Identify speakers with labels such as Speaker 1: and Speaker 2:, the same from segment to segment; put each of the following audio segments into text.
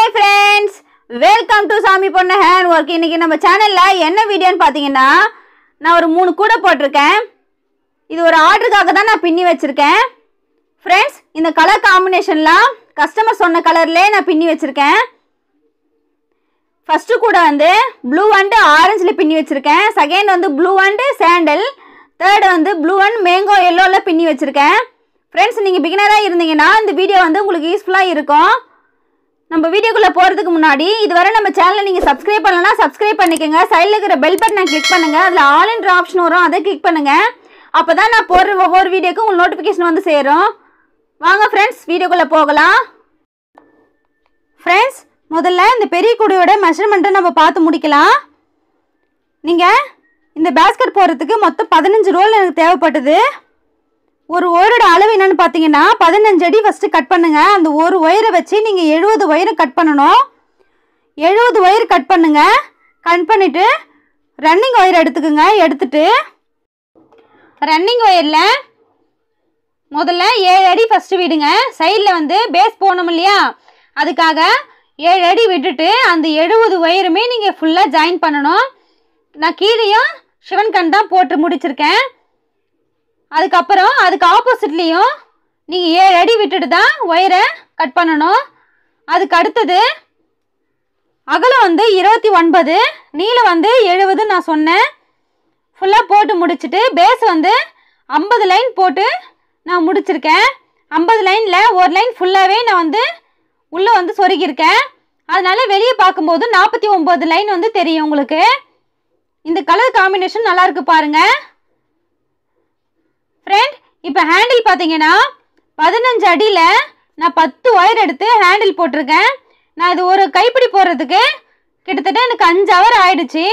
Speaker 1: Hi friends, welcome to Samiponnu Handwork. இன்னைக்கு நம்ம சேனல்ல என்ன வீடியோன்னு பாத்தீங்கன்னா நான் ஒரு 3 கூட போட்டுருக்கேன். இது ஒரு ஆர்டருக்காக தான் நான் பின்னி வச்சிருக்கேன். Friends, இந்த கலர் காம்பினேஷன்லாம் கஸ்டமர் சொன்ன கலர்லயே நான் பின்னி வச்சிருக்கேன். ஃபர்ஸ்ட் கூட வந்து ப்ளூ அண்ட் ஆரஞ்சுல பின்னி வச்சிருக்கேன். செகண்ட் வந்து ப்ளூ அண்ட் சாண்டல். தேர்ட் வந்து ப்ளூ அண்ட் மேங்கோ yellowல பின்னி வச்சிருக்கேன். Friends, நீங்க பிகினரா இருந்தீங்கன்னா இந்த வீடியோ வந்து உங்களுக்கு யூஸ்ஃபுல்லா இருக்கும். நம்ம வீடியோக்குள்ள போறதுக்கு முன்னாடி இதுவரை நம்ம சேனலை நீங்க சப்ஸ்கிரைப் பண்ணலனா சப்ஸ்கிரைப் பண்ணிக்கங்க. சைடுல இருக்கிற பெல் பட்டனை கிளிக் பண்ணுங்க. அதுல ஆல் என்ற ஆப்ஷன் வரும், அதை கிளிக் பண்ணுங்க. அப்பதான் நான் போடுற ஒவ்வொரு வீடியோக்கு உங்களுக்கு நோட்டிபிகேஷன் வந்து சேரும். வாங்க फ्रेंड्स, வீடியோக்குள்ள போகலாம். फ्रेंड्स, முதல்ல இந்த பெரிய கூடையோட மெஷர்மென்ட்டை நம்ம பார்த்து முடிக்கலாம். நீங்க இந்த பாஸ்கெட் போடுறதுக்கு மொத்தம் 15 ரோல் எனக்கு தேவைப்பட்டது. ஒரு ஒயரோட அளவு என்னன்னு பாத்தீங்கன்னா 15 அடி ஃபர்ஸ்ட் கட் பண்ணுங்க. அந்த ஒரு ஒயரை வச்சு நீங்க 70 ஒயரை கட் பண்ணணும். 70 ஒயர் கட் பண்ணுங்க. கட் பண்ணிட்டு ரன்னிங் ஒயர் எடுத்துக்கங்க. எடுத்துட்டு ரன்னிங் ஒயர்ல முதல்ல 7 அடி ஃபர்ஸ்ட் விடுங்க. சைடுல வந்து பேஸ் போடணும் இல்லையா, அதுக்காக 7 அடி விட்டுட்டு அந்த 70 ஒயருமே நீங்க ஃபுல்லா ஜாயின் பண்ணணும். நான் கீழேயும் சிவன் கண் தான் போட்டு முடிச்சிருக்கேன். அதுக்கப்புறம் அதுக்கு ஆப்போசிட்லேயும் நீங்கள் 7 அடி விட்டுட்டு தான் ஒயரை கட் பண்ணணும். அதுக்கு அடுத்தது அகலம் வந்து 29, நீளம் வந்து 70 நான் சொன்னேன். ஃபுல்லாக போட்டு முடிச்சுட்டு பேஸ் வந்து 50 லைன் போட்டு நான் முடிச்சிருக்கேன். 50 லைனில் ஒரு லைன் ஃபுல்லாகவே நான் வந்து உள்ளே வந்து சொருகியிருக்கேன். அதனால வெளியே பார்க்கும்போது 49 லைன் வந்து தெரியும் உங்களுக்கு. இந்த கலர் காம்பினேஷன் நல்லா இருக்கு பாருங்க. ஃப்ரெண்ட், இப்போ ஹேண்டில் பார்த்தீங்கன்னா 15 அடியில் நான் 10 ஒயர் எடுத்து ஹேண்டில் போட்டிருக்கேன். நான் இது ஒரு கைப்பிடி போடுறதுக்கு கிட்டத்தட்ட எனக்கு 5 ஹவர் ஆயிடுச்சு.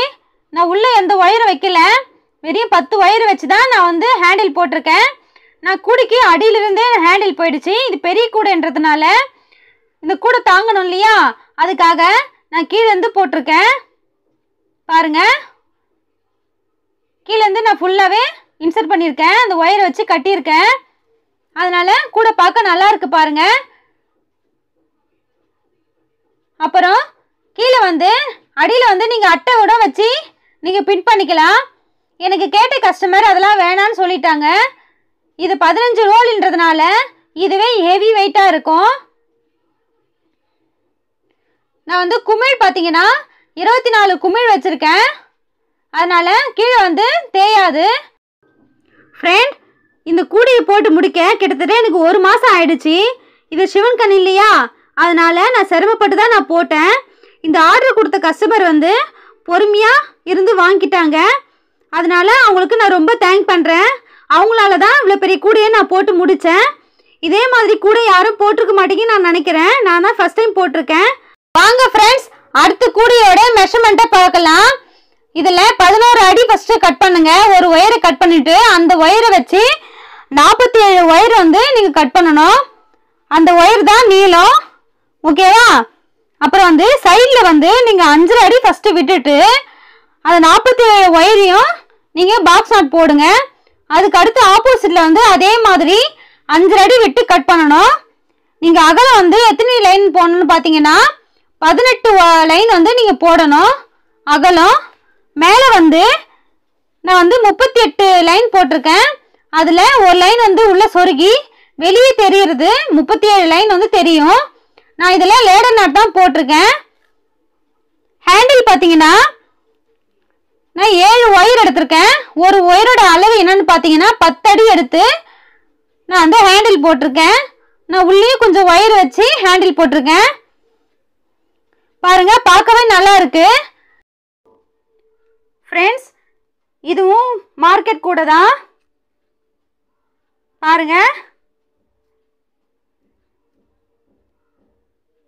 Speaker 1: நான் உள்ளே எந்த ஒயரும் வைக்கல, வெறும் 10 ஒயர் வச்சு தான் நான் வந்து ஹேண்டில் போட்டிருக்கேன். நான் கூடைக்கு அடியிலிருந்தே ஹேண்டில் போயிடுச்சு. இது பெரிய கூடைன்றதுனால இந்த கூடை தாங்கணும் இல்லையா, அதுக்காக நான் கீழேருந்து போட்டிருக்கேன். பாருங்க, கீழேருந்து நான் ஃபுல்லாகவே இன்சர்ட் பண்ணியிருக்கேன். அந்த ஒயரை வச்சு கட்டியிருக்கேன். அதனால கூட பார்க்க நல்லா இருக்கு பாருங்க. அப்புறம் கீழே வந்து அடியில் வந்து நீங்கள் அட்டை விட வச்சு நீங்கள் பின் பண்ணிக்கலாம். எனக்கு கேட்ட கஸ்டமர் அதெல்லாம் வேணான்னு சொல்லிட்டாங்க. இது 15 ரோல்ன்றதுனால இதுவே ஹெவி வெயிட்டாக இருக்கும். நான் வந்து குமிழ் பார்த்தீங்கன்னா 24 குமிழ் வச்சுருக்கேன். அதனால கீழே வந்து தேயாது. ஃப்ரெண்ட், இந்த கூடையை போட்டு முடிக்க கிட்டத்தட்ட எனக்கு 1 மாதம் ஆயிடுச்சு. இது சிவன் கண் இல்லையா, அதனால நான் சிரமப்பட்டு தான் நான் போட்டேன். இந்த ஆர்டர் கொடுத்த கஸ்டமர் வந்து பொறுமையாக இருந்து வாங்கிட்டாங்க. அதனால அவங்களுக்கு நான் ரொம்ப தேங்க் பண்ணுறேன். அவங்களால தான் இவ்வளோ பெரிய கூடையை நான் போட்டு முடித்தேன். இதே மாதிரி கூட யாரும் போட்டிருக்க மாட்டேங்குன்னு நான் நினைக்கிறேன். நான் தான் ஃபர்ஸ்ட் டைம் போட்டிருக்கேன். வாங்க ஃப்ரெண்ட்ஸ், அடுத்த கூடையோட மெஷர்மெண்ட்டை பார்க்கலாம். இதில் 11 அடி ஃபஸ்ட்டு கட் பண்ணுங்க. ஒரு ஒயரை கட் பண்ணிவிட்டு அந்த ஒயரை வச்சு 47 ஒயர் வந்து நீங்கள் கட் பண்ணணும். அந்த ஒயர் தான் நீளம், ஓகேவா? அப்புறம் வந்து சைடில் வந்து நீங்கள் 5 அடி ஃபஸ்ட்டு விட்டுட்டு அந்த 47 ஒயரையும் நீங்கள் பாக்ஸ் நாட் போடுங்க. அதுக்கு அடுத்து ஆப்போசிட்டில் வந்து அதே மாதிரி 5 அடி விட்டு கட் பண்ணணும். நீங்கள் அகலம் வந்து எத்தனை லைன் போடணும்னு பார்த்தீங்கன்னா 18 லைன் வந்து நீங்கள் போடணும் அகலம். மேலே வந்து நான் வந்து 38 லைன் போட்டிருக்கேன். அதில் ஒரு லைன் வந்து உள்ள சொருகி வெளியே தெரியுறது 37 லைன் வந்து தெரியும். நான் இதில் லேடர் நாட் தான் போட்டிருக்கேன். ஹேண்டில் பார்த்தீங்கன்னா நான் 7 ஒயர் எடுத்திருக்கேன். ஒரு ஒயரோட அளவு என்னன்னு பார்த்தீங்கன்னா 10 அடி எடுத்து நான் வந்து ஹேண்டில் போட்டிருக்கேன். நான் உள்ளே கொஞ்சம் ஒயர் வச்சு ஹேண்டில் போட்டிருக்கேன். பாருங்க, பார்க்கவே நல்லா இருக்கு. ஃப்ரெண்ட்ஸ், இதுவும் மார்க்கெட் கூட தான் பாருங்க.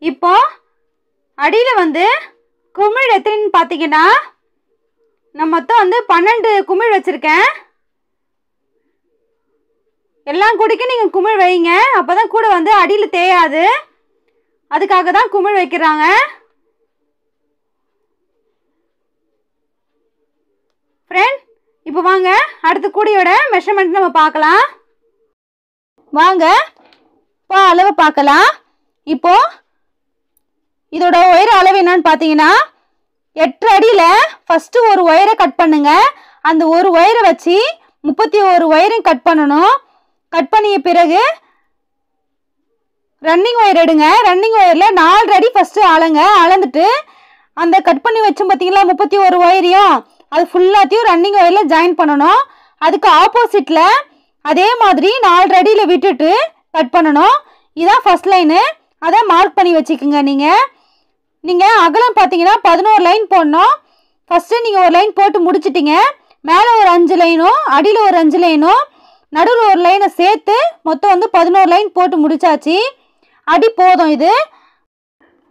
Speaker 1: இப்போ அடியில் வந்து குமிழ் எத்தனைன்னு பார்த்தீங்கன்னா நான் மொத்தம் வந்து 12 குமிழ் வச்சுருக்கேன். எல்லா கூடைக்கும் நீங்கள் குமிழ் வைங்க, அப்போ தான் கூட வந்து அடியில் தேயாது. அதுக்காக தான் குமிழ் வைக்கிறாங்க. ஃப்ரெண்ட், இப்போ வாங்க அடுத்த கூடையோட மெஷர்மெண்ட் நம்ம பார்க்கலாம். வாங்க இப்போ அளவு பார்க்கலாம். இப்போ இதோட ஒயர் அளவு என்னன்னு பார்த்தீங்கன்னா 8 அடியில் ஃபஸ்ட்டு ஒரு ஒயரை கட் பண்ணுங்க. அந்த ஒரு ஒயரை வச்சு 31 ஒயரையும் கட் பண்ணணும். கட் பண்ணிய பிறகு ரன்னிங் ஒயர் எடுங்க. ரன்னிங் ஒயரில் 4 அடி ஃபஸ்ட்டு அளங்க. அளந்துட்டு அந்த கட் பண்ணி வச்சோம் பார்த்தீங்களா 31 ஒயரையும் அது ஃபுல்லாத்தையும் ரன்னிங் ஒயரில் ஜாயின் பண்ணணும். அதுக்கு ஆப்போசிட்டில் அதே மாதிரி 4 அடியில் விட்டுட்டு கட் பண்ணணும். இதான் ஃபஸ்ட் லைனு. அதை மார்க் பண்ணி வச்சுக்கோங்க. நீங்கள் அகலம் பார்த்தீங்கன்னா 11 லைன் போடணும். ஃபஸ்ட்டு நீங்கள் ஒரு லைன் போட்டு முடிச்சிட்டிங்க. மேலே ஒரு 5 லைனும் அடியில் ஒரு 5 லைனும் நடுவில் ஒரு லைனை சேர்த்து மொத்தம் வந்து 11 லைன் போட்டு முடிச்சாச்சு. அடி போதும் இது.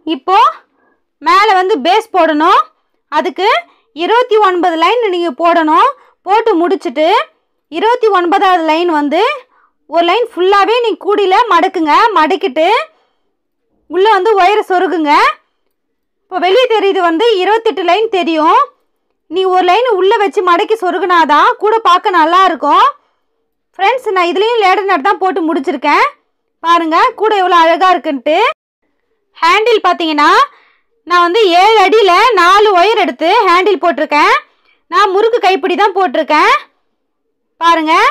Speaker 1: இப்போது மேலே வந்து பேஸ் போடணும். அதுக்கு 29 லைன் நீங்கள் போடணும். போட்டு முடிச்சுட்டு 29வது லைன் வந்து ஒரு லைன் ஃபுல்லாகவே நீங்கள் கூடியில் மடக்குங்க. மடக்கிட்டு உள்ளே வந்து ஒயரை சொருகுங்க. இப்போ வெளியே தெரியுது வந்து 28 லைன் தெரியும். நீ ஒரு லைன் உள்ளே வச்சு மடக்கி சொருகுனாதான் கூட பார்க்க நல்லா இருக்கும். ஃப்ரெண்ட்ஸ், நான் இதுலேயும் லேடர் நட் தான் போட்டு முடிச்சிருக்கேன். பாருங்கள் கூட எவ்வளோ அழகாக இருக்குன்ட்டு. ஹேண்டில் பார்த்தீங்கன்னா நான் வந்து 7 அடியில் 4 ஒயர் எடுத்து ஹேண்டில் போட்டிருக்கேன். நான் முறுக்கு கைப்பிடி தான் போட்டிருக்கேன். பாருங்கள்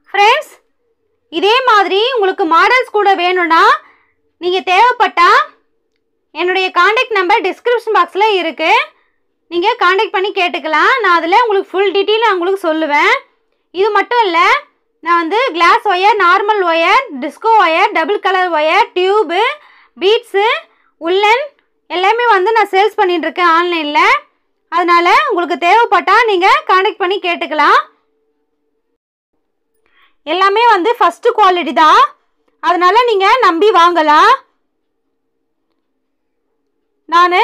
Speaker 1: ஃப்ரெண்ட்ஸ், இதே மாதிரி உங்களுக்கு மாடல்ஸ் கூட வேணும்னா நீங்கள் தேவைப்பட்டால் என்னுடைய காண்டாக்ட் நம்பர் டிஸ்கிரிப்ஷன் பாக்ஸில் இருக்குது. நீங்கள் காண்டாக்ட் பண்ணி கேட்டுக்கலாம். நான் அதில் உங்களுக்கு ஃபுல் டீட்டெயில் உங்களுக்கு சொல்லுவேன். இது மட்டும் இல்லை, நான் வந்து glass wire, normal wire, disco wire, double colour wire, tube, beads, உள்ளன் எல்லாமே வந்து நான் சேல்ஸ் பண்ணிகிட்ருக்கேன் ஆன்லைனில். அதனால் உங்களுக்கு தேவைப்பட்டால் நீங்கள் காண்டாக்ட் பண்ணி கேட்டுக்கலாம். எல்லாமே வந்து ஃபஸ்ட்டு குவாலிட்டி தான். அதனால் நீங்கள் நம்பி வாங்கலாம். நான்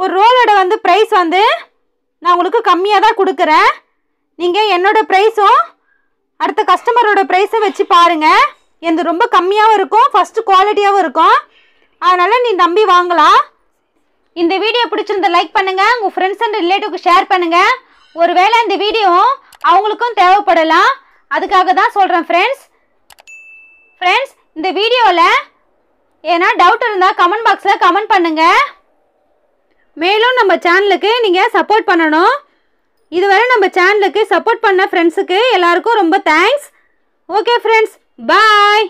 Speaker 1: ஒரு ரோலோட வந்து ப்ரைஸ் வந்து நான் உங்களுக்கு கம்மியாக தான் கொடுக்குறேன். நீங்கள் என்னோடய ப்ரைஸும் அடுத்த கஸ்டமரோட ப்ரைஸும் வச்சு பாருங்கள். எந்த ரொம்ப கம்மியாகவும் இருக்கும், ஃபஸ்ட்டு குவாலிட்டியாகவும் இருக்கும். அதனால் நீ நம்பி வாங்கலாம். இந்த வீடியோ பிடிச்சிருந்த லைக் பண்ணுங்கள். உங்கள் ஃப்ரெண்ட்ஸ் அண்ட் ரிலேட்டிவ்க்கு ஷேர் பண்ணுங்கள். ஒருவேளை இந்த வீடியோ அவங்களுக்கும் தேவைப்படலாம். அதுக்காக தான் சொல்கிறேன் ஃப்ரெண்ட்ஸ். இந்த வீடியோவில் ஏன்னா டவுட் இருந்தால் கமெண்ட் பாக்ஸில் கமெண்ட் பண்ணுங்கள். மேலும் நம்ம சேனலுக்கு நீங்கள் சப்போர்ட் பண்ணணும். இதுவரை நம்ம சேனலுக்கு சப்போர்ட் பண்ண ஃப்ரெண்ட்ஸுக்கு எல்லாருக்கும் ரொம்ப தேங்க்ஸ். ஓகே ஃப்ரெண்ட்ஸ், பாய்.